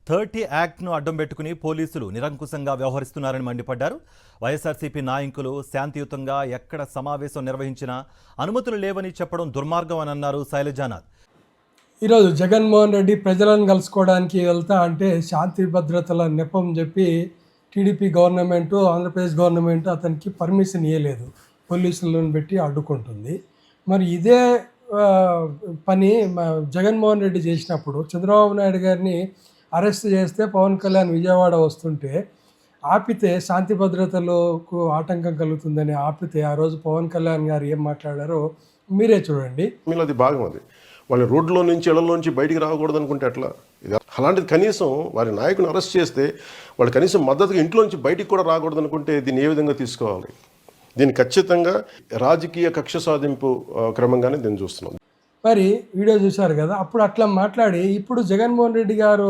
30 యాక్ట్ను అడ్డం పెట్టుకుని పోలీసులు నిరంకుశంగా వ్యవహరిస్తున్నారని మండిపడ్డారు. వైఎస్ఆర్సీపీ నాయకులు శాంతియుతంగా ఎక్కడ సమావేశం నిర్వహించినా అనుమతులు లేవని చెప్పడం దుర్మార్గం అని అన్నారు శైలజానాథ్. ఈరోజు జగన్మోహన్ రెడ్డి ప్రజలను కలుసుకోవడానికి వెళ్తా అంటే శాంతి భద్రతల నెపం చెప్పి టీడీపీ గవర్నమెంటు, ఆంధ్రప్రదేశ్ గవర్నమెంట్ అతనికి పర్మిషన్ ఇవ్వలేదు, పోలీసులను పెట్టి అడ్డుకుంటుంది. మరి ఇదే పని జగన్మోహన్ రెడ్డి చేసినప్పుడు చంద్రబాబు నాయుడు గారిని అరెస్ట్ చేస్తే పవన్ కళ్యాణ్ విజయవాడ వస్తుంటే ఆపితే శాంతి భద్రతలకు ఆటంకం కలుగుతుందని ఆపితే ఆ రోజు పవన్ కళ్యాణ్ గారు ఏం మాట్లాడారో మీరే చూడండి. మీలో అది భాగం, అది వాళ్ళ రోడ్లో నుంచి ఇళ్లలోంచి బయటికి రాకూడదు అనుకుంటే ఎట్లా? అలాంటిది కనీసం వారి నాయకుని అరెస్ట్ చేస్తే వాళ్ళు కనీసం మద్దతుగా ఇంట్లోంచి బయటికి కూడా రాకూడదు అనుకుంటే దీన్ని ఏ విధంగా తీసుకోవాలి? దీన్ని ఖచ్చితంగా రాజకీయ కక్ష సాధింపు క్రమంగానే దీన్ని చూస్తున్నాం. మరి వీడియో చూశారు కదా, అప్పుడు అట్లా మాట్లాడి ఇప్పుడు జగన్మోహన్ రెడ్డి గారు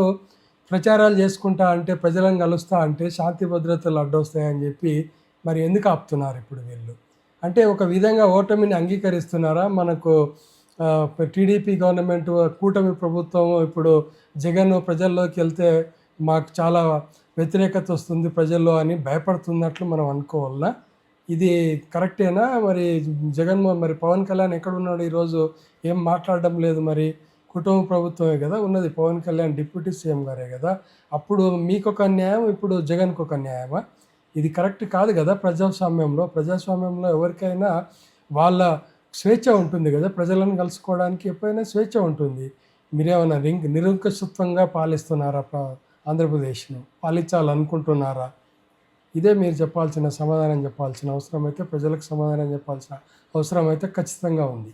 ప్రచారాలు చేసుకుంటా అంటే ప్రజలను కలుస్తా అంటే శాంతి భద్రతలు అడ్డొస్తాయని చెప్పి మరి ఎందుకు ఆపుతున్నారు ఇప్పుడు వీళ్ళు? అంటే ఒక విధంగా ఓటమిని అంగీకరిస్తున్నారా? మనకు టీడీపీ గవర్నమెంట్, కూటమి ప్రభుత్వం ఇప్పుడు జగన్ ప్రజల్లోకి వెళ్తే మాకు చాలా వ్యతిరేకత వస్తుంది ప్రజల్లో అని భయపడుతున్నట్లు మనం అనుకోవాలన్నా? ఇది కరెక్టేనా? మరి మరి పవన్ కళ్యాణ్ ఎక్కడున్నాడు ఈరోజు? ఏం మాట్లాడడం లేదు. మరి కుటుంబ ప్రభుత్వమే కదా ఉన్నది, పవన్ కళ్యాణ్ డిప్యూటీ సీఎం గారే కదా. అప్పుడు మీకు ఒక న్యాయం, ఇప్పుడు జగన్కు ఒక న్యాయమా? ఇది కరెక్ట్ కాదు కదా. ప్రజాస్వామ్యంలో ఎవరికైనా వాళ్ళ స్వేచ్ఛ ఉంటుంది కదా, ప్రజలను కలుసుకోవడానికి ఎప్పుడైనా స్వేచ్ఛ ఉంటుంది. మీరేమన్నా నిరంకుశత్వంగా పాలిస్తున్నారా? ఆంధ్రప్రదేశ్ను పాలించాలనుకుంటున్నారా? ఇదే మీరు సమాధానం చెప్పాల్సిన అవసరం అయితే, ప్రజలకు సమాధానం చెప్పాల్సిన అవసరం అయితే ఖచ్చితంగా ఉంది.